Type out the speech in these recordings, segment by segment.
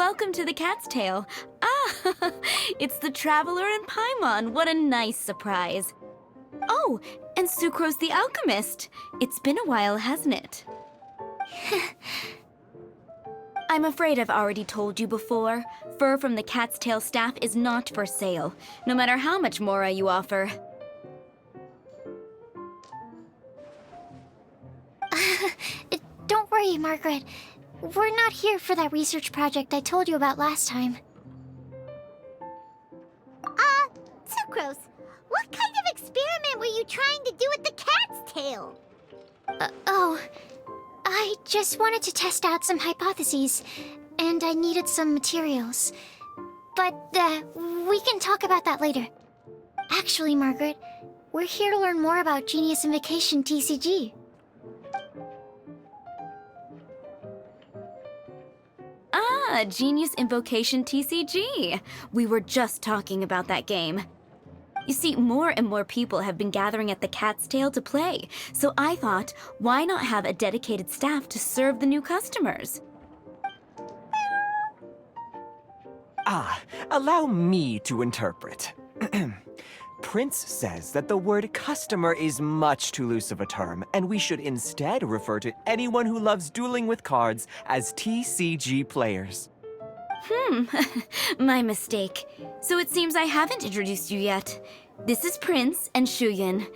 welcome to the Cat's Tail. Ah, it's the Traveler and Paimon. What a nice surprise. Oh, and Sucrose the Alchemist. It's been a while, hasn't it? I'm afraid I've already told you before. Fur from the Cat's Tail staff is not for sale, no matter how much Mora you offer. Don't worry, Margaret. We're not here for that research project I told you about last time. Sucrose, what kind of experiment were you trying to do with the cat's tail? I just wanted to test out some hypotheses, and I needed some materials. But, we can talk about that later. Actually, Margaret, we're here to learn more about Genius Invocation TCG. Ah, Genius Invocation TCG. We were just talking about that game. You see, more and more people have been gathering at the Cat's Tail to play, so I thought, why not have a dedicated staff to serve the new customers? Allow me to interpret. Prince says that the word customer is much too loose of a term, and we should instead refer to anyone who loves dueling with cards as TCG players. My mistake. So it seems I haven't introduced you yet. This is Prince and Shuyan.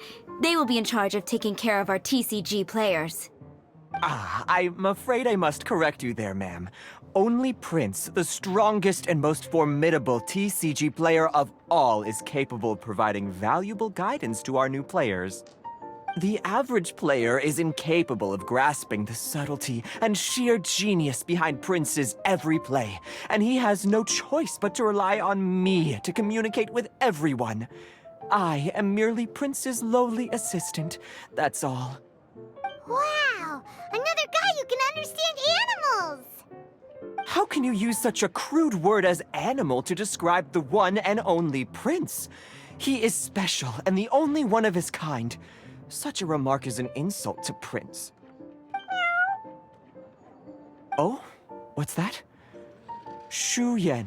They will be in charge of taking care of our TCG players. I'm afraid I must correct you there, ma'am. Only Prince, the strongest and most formidable TCG player of all, is capable of providing valuable guidance to our new players. The average player is incapable of grasping the subtlety and sheer genius behind Prince's every play, and he has no choice but to rely on me to communicate with everyone. I am merely Prince's lowly assistant, that's all. Wow, another guy who can understand animals! How can you use such a crude word as animal to describe the one and only Prince? He is special and the only one of his kind. Such a remark is an insult to Prince. Oh? What's that? Shuyan.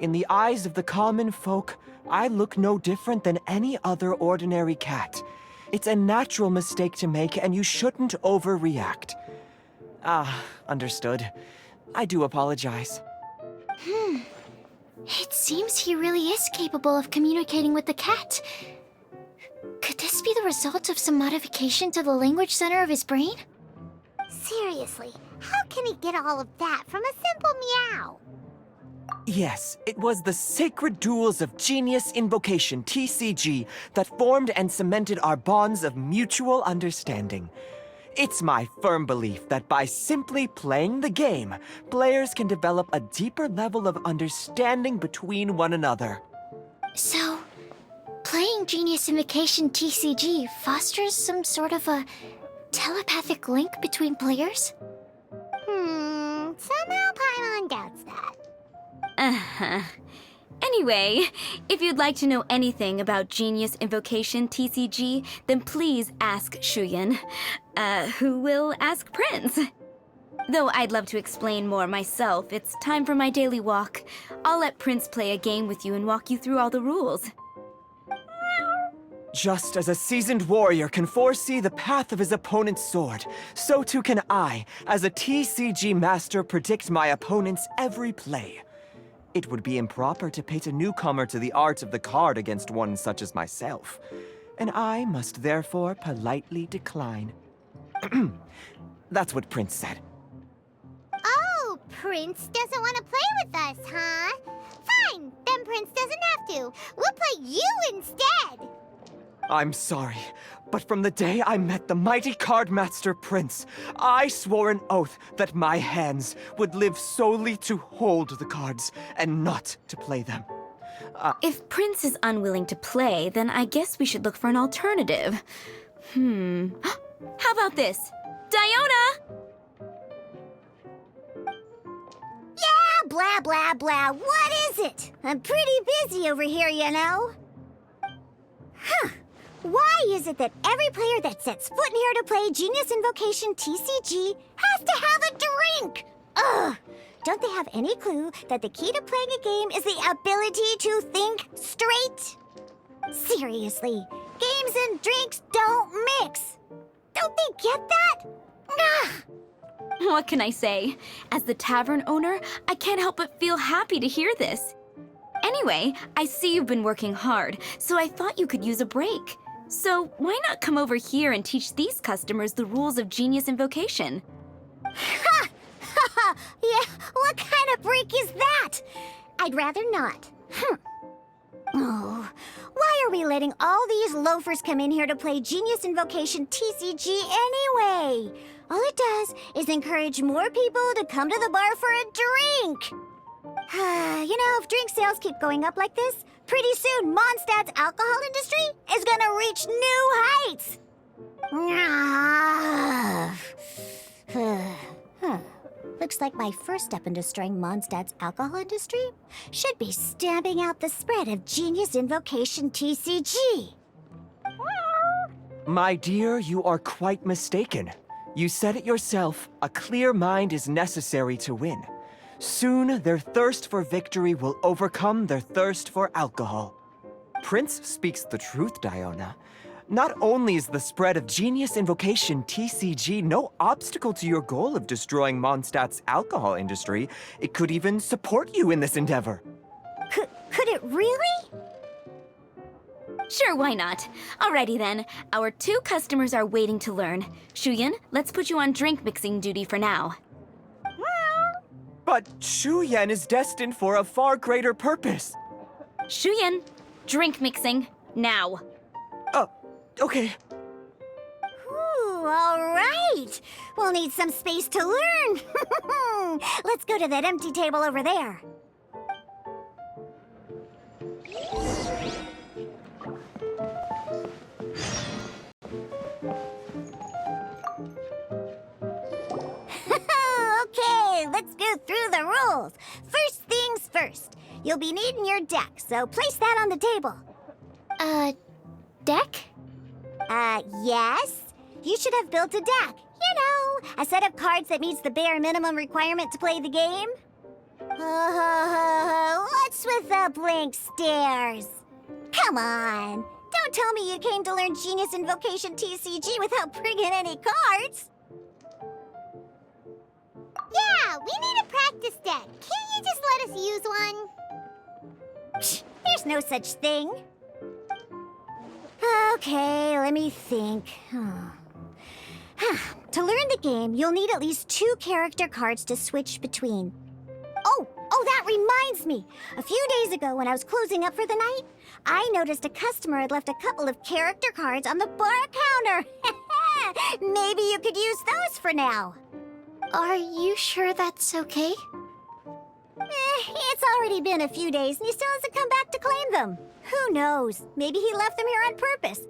In the eyes of the common folk, I look no different than any other ordinary cat. It's a natural mistake to make, and you shouldn't overreact. Understood. I do apologize. It seems he really is capable of communicating with the cat. Could this be the result of some modification to the language center of his brain? Seriously, how can he get all of that from a simple meow? Yes, it was the sacred duels of Genius Invocation, TCG, that formed and cemented our bonds of mutual understanding. It's my firm belief that by simply playing the game, players can develop a deeper level of understanding between one another. So, playing Genius Invocation TCG fosters some sort of a telepathic link between players? Somehow Paimon doubts that. Anyway, if you'd like to know anything about Genius Invocation TCG, then please ask Shuyan, who will ask Prince. Though I'd love to explain more myself, it's time for my daily walk. I'll let Prince play a game with you and walk you through all the rules. Just as a seasoned warrior can foresee the path of his opponent's sword, so too can I, as a TCG master, predict my opponent's every play. It would be improper to pit a newcomer to the art of the card against one such as myself, and I must therefore politely decline. That's what Prince said. Oh, Prince doesn't want to play with us, huh? Fine, then Prince doesn't have to. We'll play you instead. I'm sorry, but from the day I met the mighty cardmaster Prince, I swore an oath that my hands would live solely to hold the cards and not to play them. If Prince is unwilling to play, then I guess we should look for an alternative. How about this? Diona! Yeah, blah, blah, blah. What is it? I'm pretty busy over here, you know. Why is it that every player that sets foot in here to play Genius Invocation TCG has to have a drink? Ugh! Don't they have any clue that the key to playing a game is the ability to think straight? Seriously, games and drinks don't mix. Don't they get that? Ugh. What can I say? As the tavern owner, I can't help but feel happy to hear this. Anyway, I see you've been working hard, so I thought you could use a break. So why not come over here and teach these customers the rules of Genius Invocation? Ha! Ha ha! Yeah, what kind of break is that? I'd rather not. Oh, why are we letting all these loafers come in here to play Genius Invocation TCG anyway? All it does is encourage more people to come to the bar for a drink. You know, if drink sales keep going up like this, pretty soon Mondstadt's alcohol industry is gonna reach new heights. Looks like my first step in destroying Mondstadt's alcohol industry should be stamping out the spread of Genius Invocation TCG. My dear, you are quite mistaken. You said it yourself, a clear mind is necessary to win. Soon, their thirst for victory will overcome their thirst for alcohol. Prince speaks the truth, Diona. Not only is the spread of Genius Invocation TCG no obstacle to your goal of destroying Mondstadt's alcohol industry, it could even support you in this endeavor. Could it really? Sure, why not? Alrighty then, our 2 customers are waiting to learn. Shuyan, let's put you on drink mixing duty for now. But Shuyan is destined for a far greater purpose. Shuyan, drink mixing, now. Okay. Ooh, all right. We'll need some space to learn. Let's go to that empty table over there. Okay, let's go through the rules. First things first. You'll be needing your deck, so place that on the table. Deck? Yes. You should have built a deck. You know, a set of cards that meets the bare minimum requirement to play the game. What's with the blank stares? Come on. Don't tell me you came to learn Genius Invocation TCG without bringing any cards. Yeah, we need a practice deck. Can't you just let us use one? Psh, there's no such thing. Okay, let me think. To learn the game, you'll need at least 2 character cards to switch between. Oh, that reminds me. A few days ago, when I was closing up for the night, I noticed a customer had left a couple of character cards on the bar counter. Maybe you could use those for now. Are you sure that's okay? It's already been a few days and he still hasn't come back to claim them. Who knows? Maybe he left them here on purpose.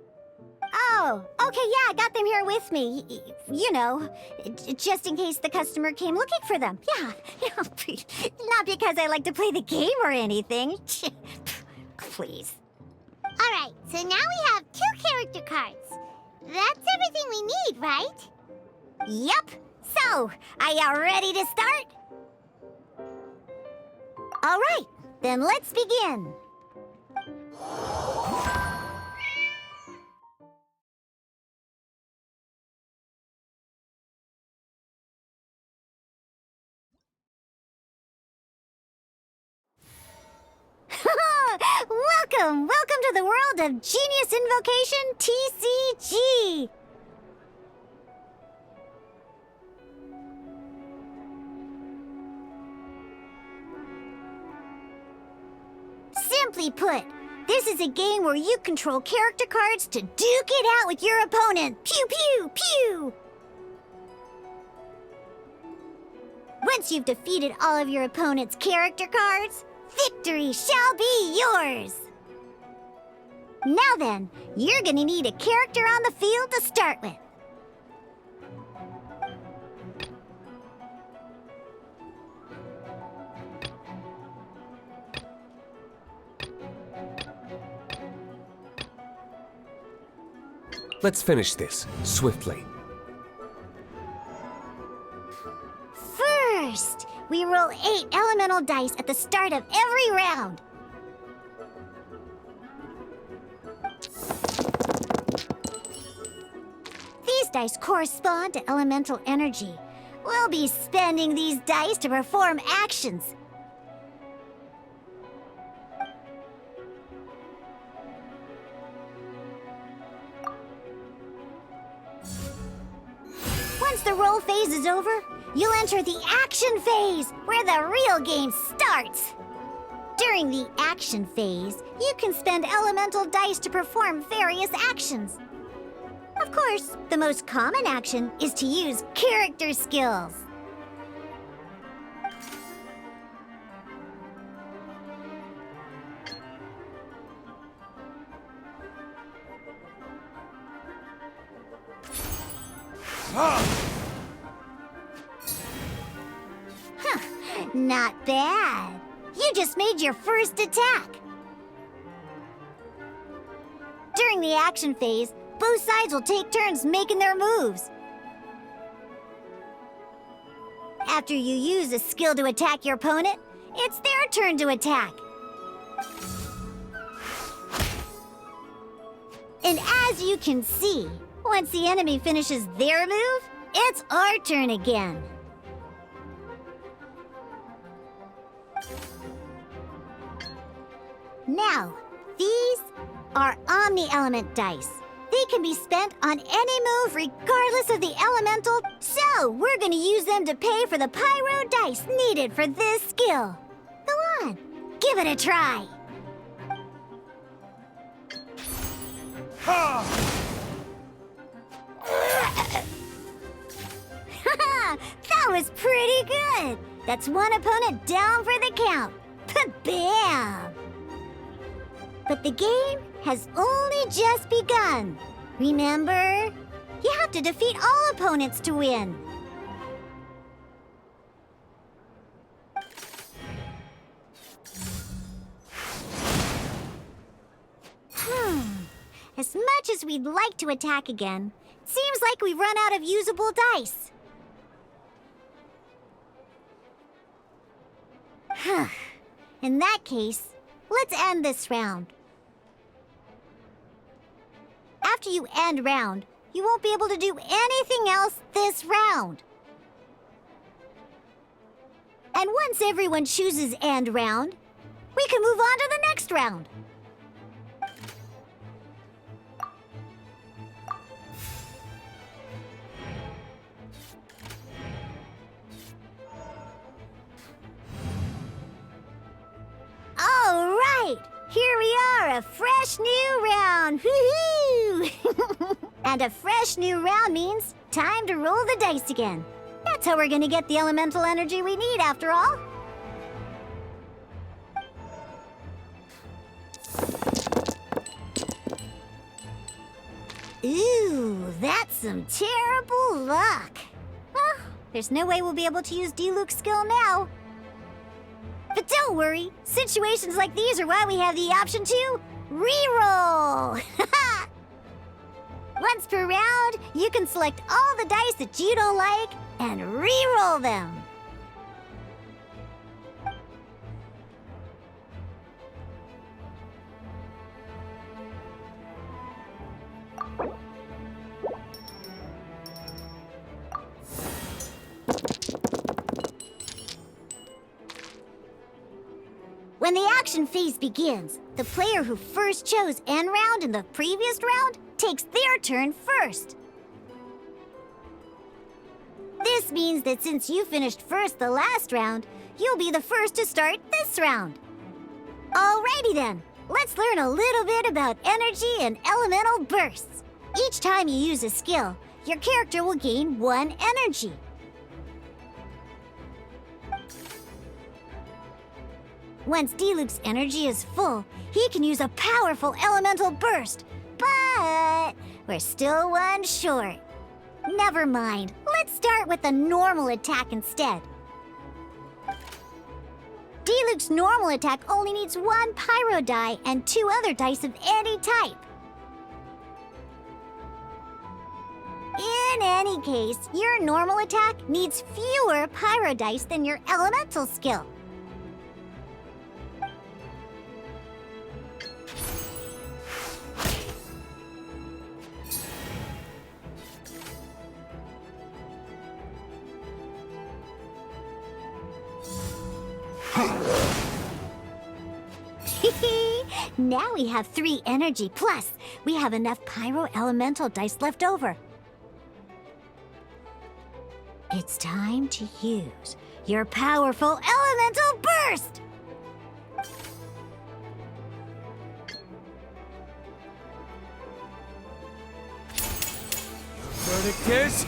Oh, okay, yeah, I got them here with me. You know, just in case the customer came looking for them. Yeah, not because I like to play the game or anything. Please. All right, so now we have 2 character cards. That's everything we need, right? Yep. So, are you ready to start? All right, then let's begin. Welcome to the world of Genius Invocation TCG. Simply put, this is a game where you control character cards to duke it out with your opponent. Pew, pew, pew! Once you've defeated all of your opponent's character cards, victory shall be yours! Now then, you're gonna need a character on the field to start with. Let's finish this, swiftly. First, We roll 8 elemental dice at the start of every round. These dice correspond to elemental energy. We'll be spending these dice to perform actions. Once the roll phase is over, you'll enter the action phase, where the real game starts. During the action phase, you can spend elemental dice to perform various actions. Of course, the most common action is to use character skills. Not bad. You just made your first attack. During the action phase, both sides will take turns making their moves. After you use a skill to attack your opponent, it's their turn to attack. And as you can see, once the enemy finishes their move, it's our turn again. Now, these are Omni Element dice. They can be spent on any move regardless of the elemental, so we're gonna use them to pay for the pyro dice needed for this skill. Go on, give it a try. That was pretty good. That's one opponent down for the count. Bam! But the game has only just begun. Remember, you have to defeat all opponents to win. As much as we'd like to attack again, it seems like we've run out of usable dice. In that case, let's end this round. After you end round, you won't be able to do anything else this round. And once everyone chooses end round, we can move on to the next round. All right, here we are, a fresh new round. Woohoo! And a fresh new round means time to roll the dice again. That's how we're gonna get the elemental energy we need, after all. Ooh, that's some terrible luck. Well, there's no way we'll be able to use Diluc's skill now. But don't worry, situations like these are why we have the option to reroll. Once per round, you can select all the dice that you don't like and reroll them. When the action phase begins, the player who first chose end round in the previous round takes their turn first. This means that since you finished first the last round, you'll be the first to start this round. Alrighty then, let's learn a little bit about energy and elemental bursts. Each time you use a skill, your character will gain 1 energy. Once Diluc's energy is full, he can use a powerful elemental burst. But we're still one short. Never mind. Let's start with a normal attack instead. Diluc's normal attack only needs 1 pyro die and 2 other dice of any type. In any case, your normal attack needs fewer pyro dice than your elemental skill. Now we have 3 energy, plus we have enough pyro elemental dice left over. It's time to use your powerful elemental burst! Verdict is...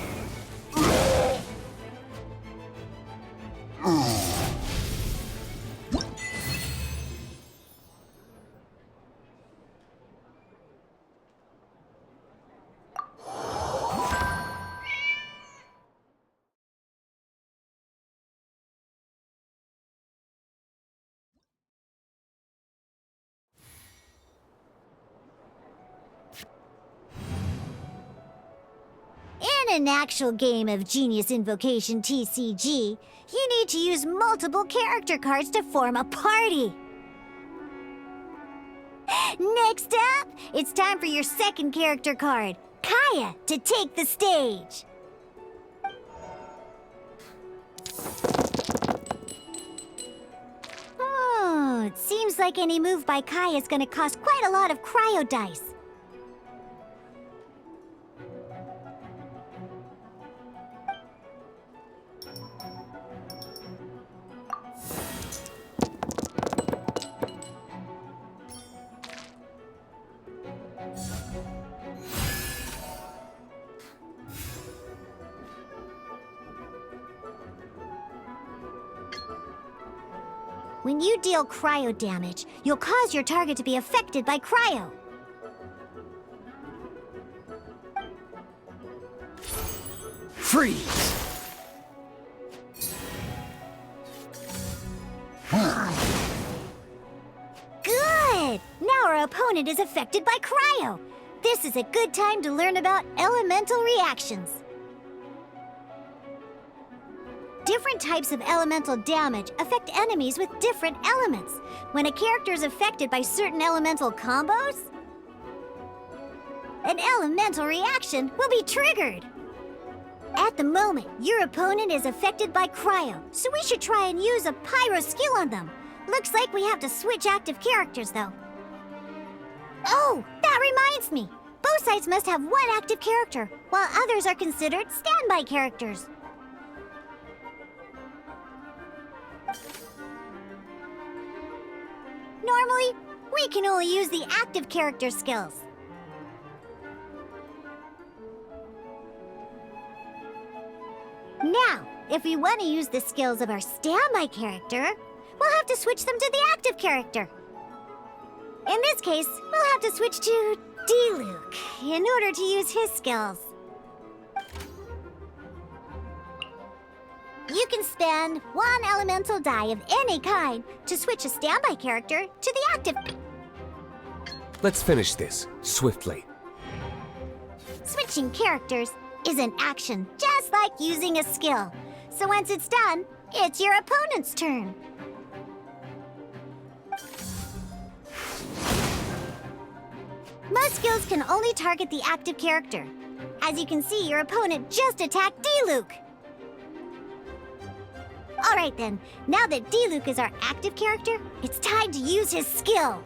In an actual game of Genius Invocation TCG, you need to use multiple character cards to form a party. Next up, it's time for your second character card, Kaya, to take the stage. Oh, it seems like any move by Kaya is going to cost quite a lot of cryo dice. When you deal cryo damage, you'll cause your target to be affected by cryo. Freeze! Good! Now our opponent is affected by cryo. This is a good time to learn about elemental reactions. Different types of elemental damage affect enemies with different elements. When a character is affected by certain elemental combos, an elemental reaction will be triggered. At the moment, your opponent is affected by cryo, so we should try and use a pyro skill on them. Looks like we have to switch active characters, though. Oh, that reminds me. Both sides must have one active character, while others are considered standby characters. Normally, we can only use the active character skills. Now, if we want to use the skills of our standby character, we'll have to switch them to the active character. In this case, we'll have to switch to D-Luke in order to use his skills. You can spend 1 elemental die of any kind to switch a standby character to the active. Let's finish this, swiftly. Switching characters is an action just like using a skill. So once it's done, it's your opponent's turn. Most skills can only target the active character. As you can see, your opponent just attacked D-Luke. Alright then, now that D-Luke is our active character, it's time to use his skill.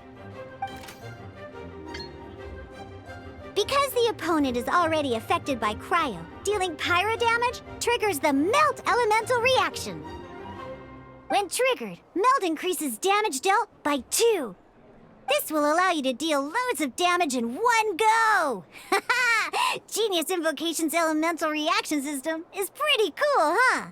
Because the opponent is already affected by cryo, dealing pyro damage triggers the Melt Elemental reaction. When triggered, Melt increases damage dealt by 2. This will allow you to deal loads of damage in one go! Haha! Genius Invocation's elemental reaction system is pretty cool, huh?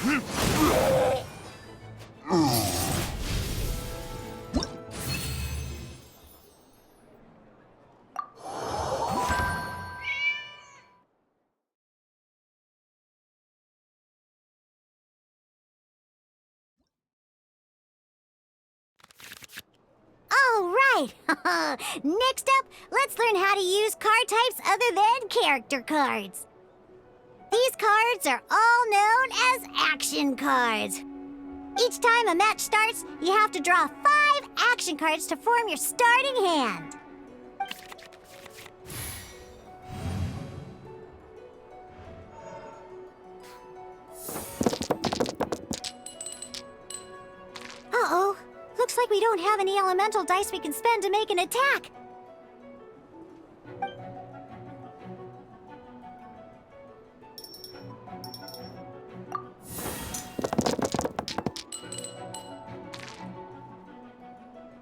All right. Next up, let's learn how to use card types other than character cards. These cards are all known as action cards. Each time a match starts, you have to draw 5 action cards to form your starting hand. Uh-oh. Looks like we don't have any elemental dice we can spend to make an attack.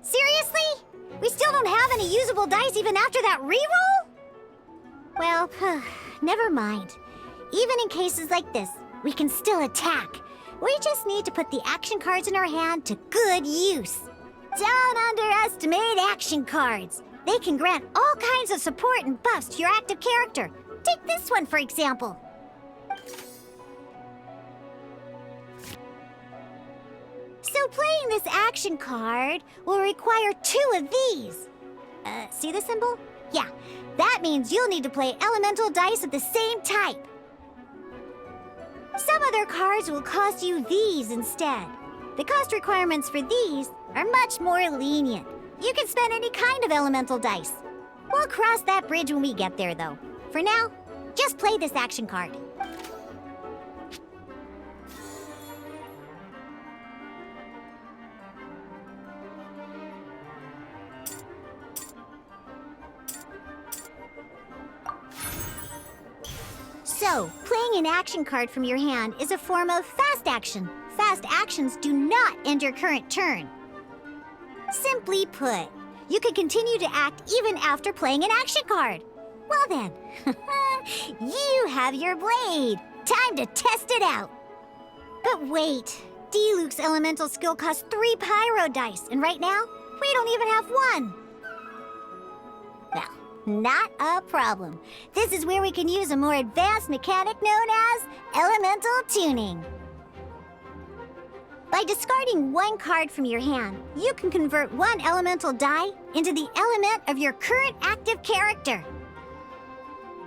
Seriously? We still don't have any usable dice even after that reroll? Well, never mind. Even in cases like this, we can still attack. We just need to put the action cards in our hand to good use. Don't underestimate action cards. They can grant all kinds of support and buffs to your active character. Take this one, for example. So playing this action card will require 2 of these. See the symbol? Yeah, that means you'll need to play elemental dice of the same type. Some other cards will cost you these instead. The cost requirements for these are much more lenient. You can spend any kind of elemental dice. We'll cross that bridge when we get there, though. For now, just play this action card. So, playing an action card from your hand is a form of fast action. Fast actions do not end your current turn. Simply put, you can continue to act even after playing an action card. Well then, you have your blade. Time to test it out. But wait, D-Luke's elemental skill costs 3 pyro dice, and right now, we don't even have 1. Well, not a problem. This is where we can use a more advanced mechanic known as elemental tuning. By discarding 1 card from your hand, you can convert 1 elemental die into the element of your current active character.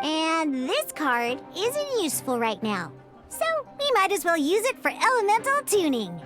And this card isn't useful right now, so we might as well use it for elemental tuning.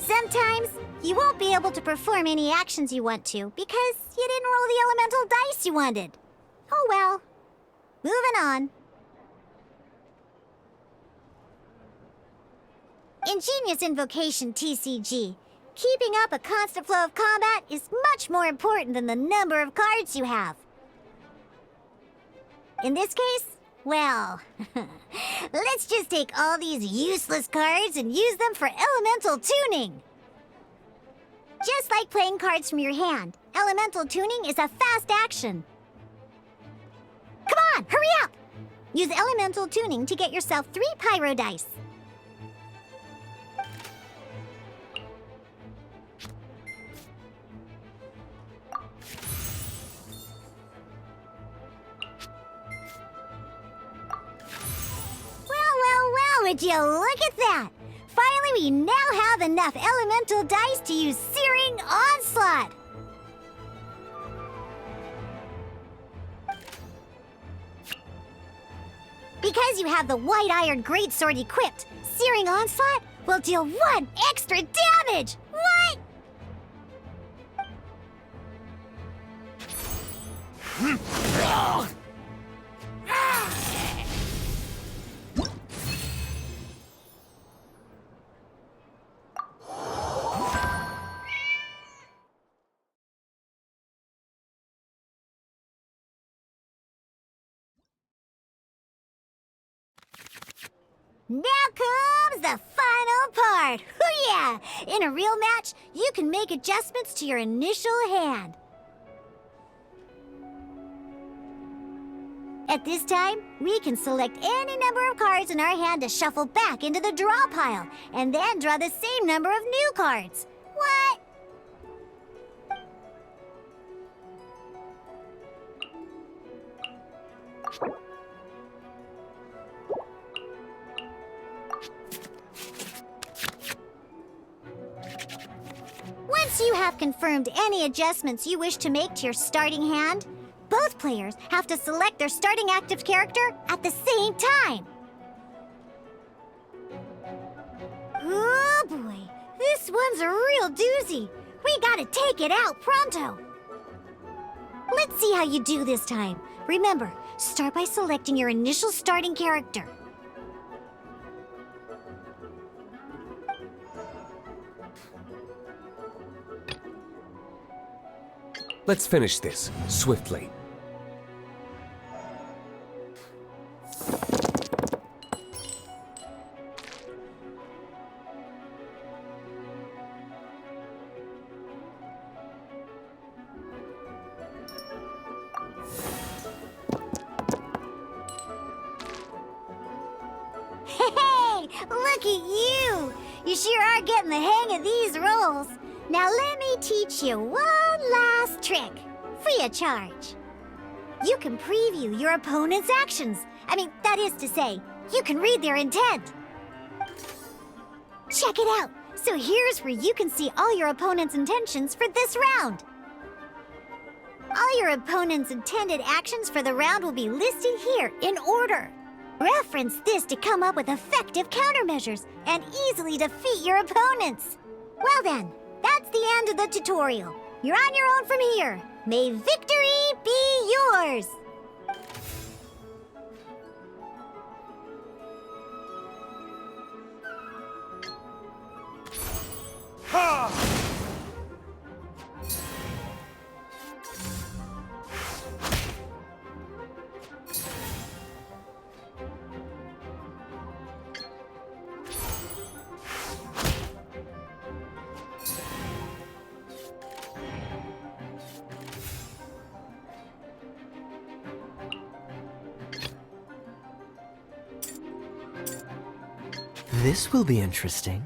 Sometimes, you won't be able to perform any actions you want to because you didn't roll the elemental dice you wanted. Oh well. Moving on. In Genius Invocation TCG, keeping up a constant flow of combat is much more important than the number of cards you have. In this case, well, let's just take all these useless cards and use them for elemental tuning. Just like playing cards from your hand, elemental tuning is a fast action. Come on, hurry up! Use elemental tuning to get yourself 3 pyro dice. Well, would you look at that? Finally, we now have enough elemental dice to use Searing Onslaught. Because you have the White Iron Greatsword equipped, Searing Onslaught will deal 1 extra damage! What? Now comes the final part. Hoo yeah! In a real match, you can make adjustments to your initial hand. At this time, we can select any number of cards in our hand to shuffle back into the draw pile, and then draw the same number of new cards. What? Once you have confirmed any adjustments you wish to make to your starting hand, both players have to select their starting active character at the same time. Oh boy, this one's a real doozy. We gotta take it out pronto. Let's see how you do this time. Remember, start by selecting your initial starting character. Let's finish this swiftly. Hey, look at you! You sure are getting the hang of these rolls. Now let me teach you one last trick, free of charge. You can preview your opponent's actions. That is to say, you can read their intent. Check it out. So here's where you can see all your opponent's intentions for this round. All your opponent's intended actions for the round will be listed here in order. Reference this to come up with effective countermeasures and easily defeat your opponents. Well then, that's the end of the tutorial. You're on your own from here. May victory be yours! This will be interesting.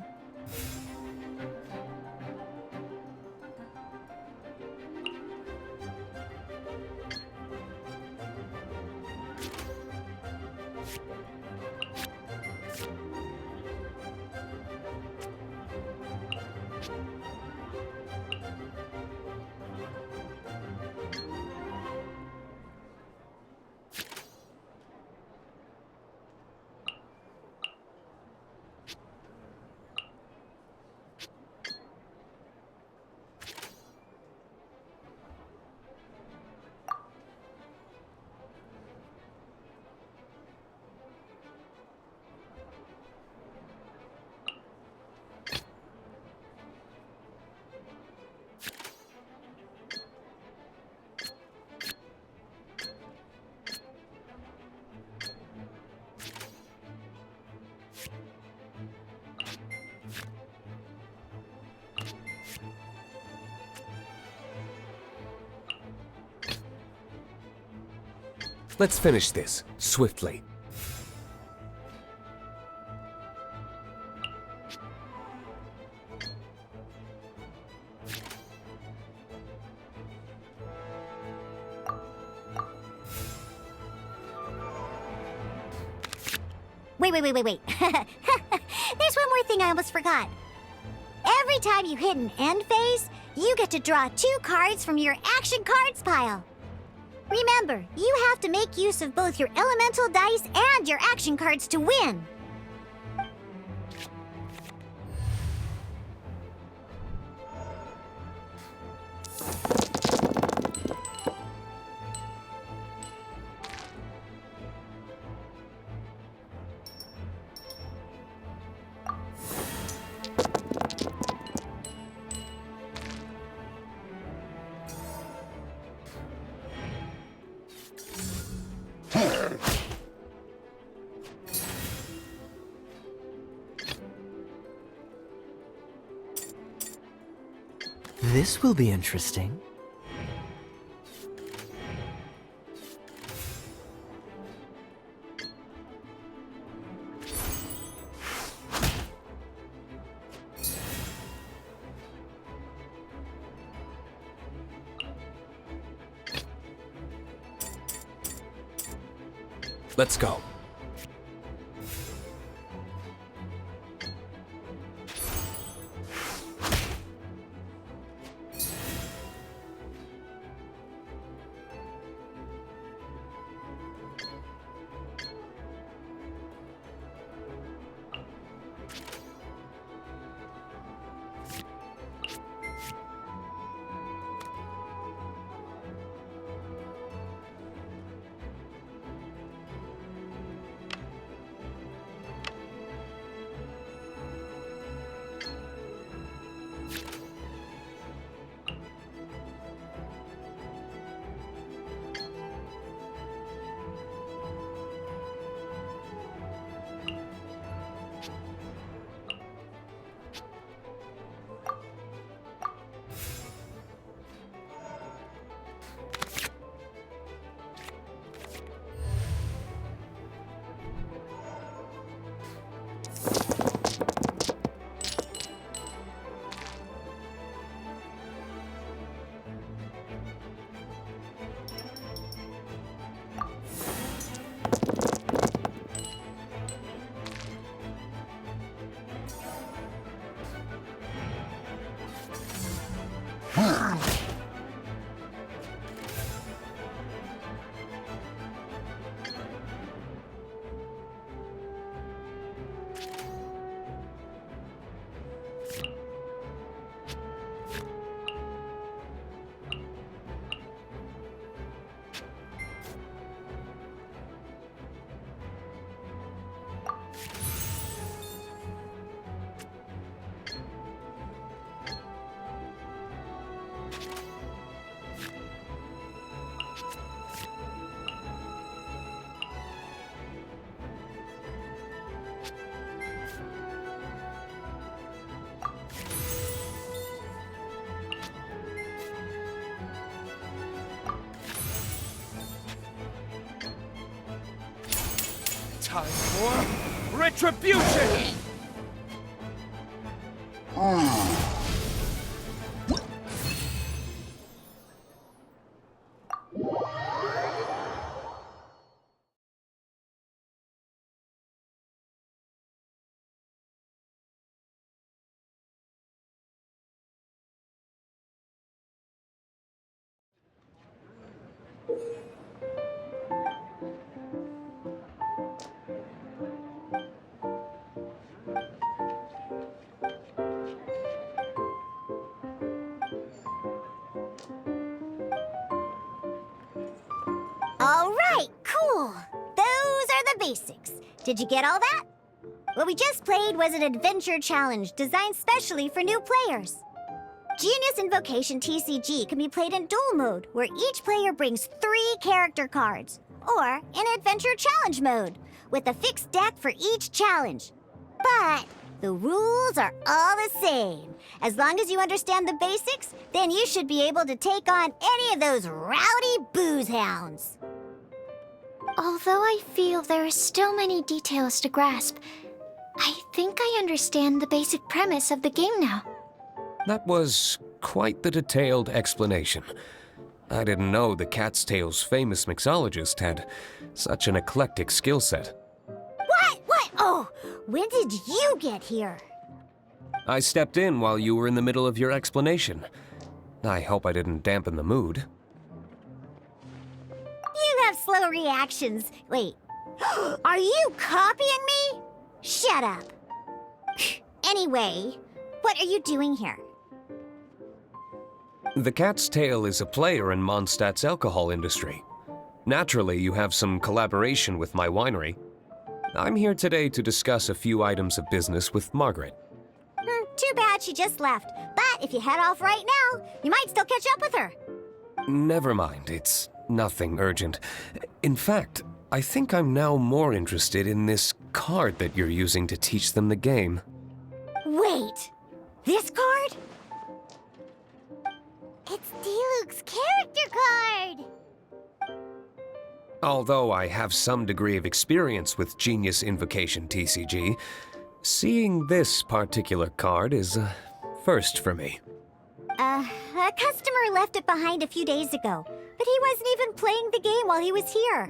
Let's finish this swiftly. Wait. There's one more thing I almost forgot. Every time you hit an end phase, you get to draw 2 cards from your action cards pile. Remember, you have to make use of both your elemental dice and your action cards to win. This will be interesting. Let's go. Time for retribution! All right, cool. Those are the basics. Did you get all that? What we just played was an adventure challenge designed specially for new players. Genius Invocation TCG can be played in duel mode, where each player brings 3 character cards, or in adventure challenge mode, with a fixed deck for each challenge. But the rules are all the same. As long as you understand the basics, then you should be able to take on any of those rowdy booze hounds. Although I feel there are still many details to grasp, I think I understand the basic premise of the game now. That was quite the detailed explanation. I didn't know the Cat's Tale's famous mixologist had such an eclectic skill set. What? Oh, when did you get here? I stepped in while you were in the middle of your explanation. I hope I didn't dampen the mood. You have slow reactions. Wait, are you copying me? Shut up. Anyway, what are you doing here? The Cat's Tale is a player in Mondstadt's alcohol industry. Naturally, you have some collaboration with my winery. I'm here today to discuss a few items of business with Margaret. Too bad she just left. But if you head off right now, you might still catch up with her. Never mind, it's nothing urgent. In fact, I think I'm now more interested in this card that you're using to teach them the game. Wait, this card? It's Diluc's character card! Although I have some degree of experience with Genius Invocation TCG, seeing this particular card is a first for me. A customer left it behind a few days ago, but he wasn't even playing the game while he was here.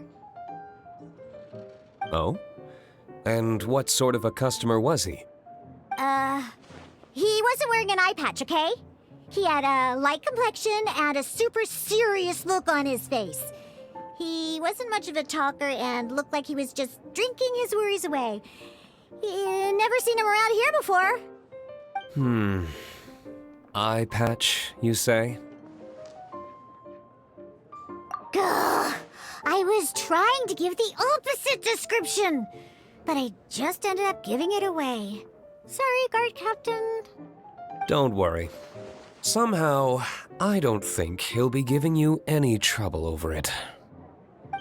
Oh? And what sort of a customer was he? He wasn't wearing an eye patch, okay? He had a light complexion and a super serious look on his face. He wasn't much of a talker and looked like he was just drinking his worries away. Never seen him around here before. Eye patch, you say? Gah! I was trying to give the opposite description, but I just ended up giving it away. Sorry, guard captain. Don't worry. Somehow, I don't think he'll be giving you any trouble over it.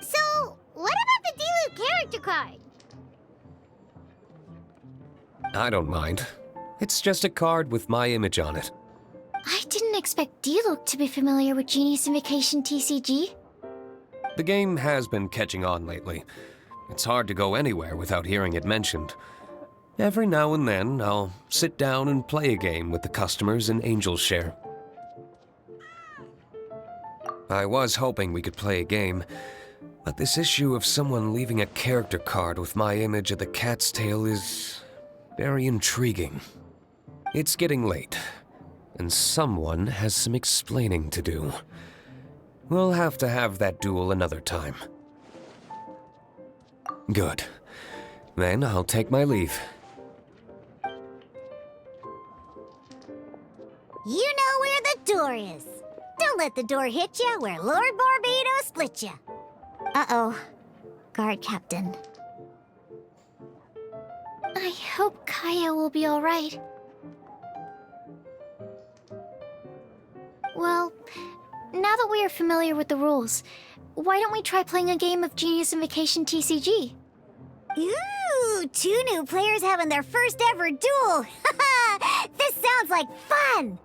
So, what about the Diluc character card? I don't mind. It's just a card with my image on it. I didn't expect Diluc to be familiar with Genius Invocation TCG. The game has been catching on lately. It's hard to go anywhere without hearing it mentioned. Every now and then, I'll sit down and play a game with the customers in Angel's Share. I was hoping we could play a game, but this issue of someone leaving a character card with my image of the cat's tail is very intriguing. It's getting late, and someone has some explaining to do. We'll have to have that duel another time. Good. Then I'll take my leave. You know where the door is. Don't let the door hit you where Lord Barbados split you. Uh-oh. Guard captain. I hope Kaya will be alright. Well, now that we are familiar with the rules, why don't we try playing a game of Genius Invocation TCG? Ooh, 2 new players having their first ever duel. This sounds like fun.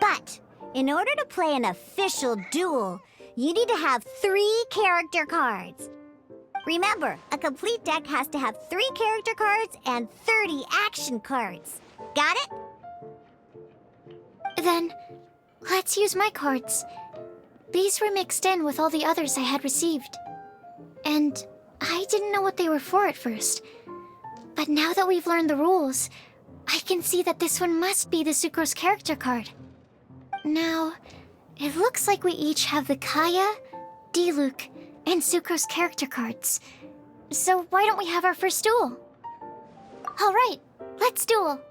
But in order to play an official duel, you need to have 3 character cards. Remember, a complete deck has to have 3 character cards and 30 action cards. Got it? Then, let's use my cards. These were mixed in with all the others I had received. And I didn't know what they were for at first. But now that we've learned the rules, I can see that this one must be the Sucrose character card. Now, it looks like we each have the Kaya, Diluc, and Sucrose character cards. So why don't we have our first duel? All right, let's duel.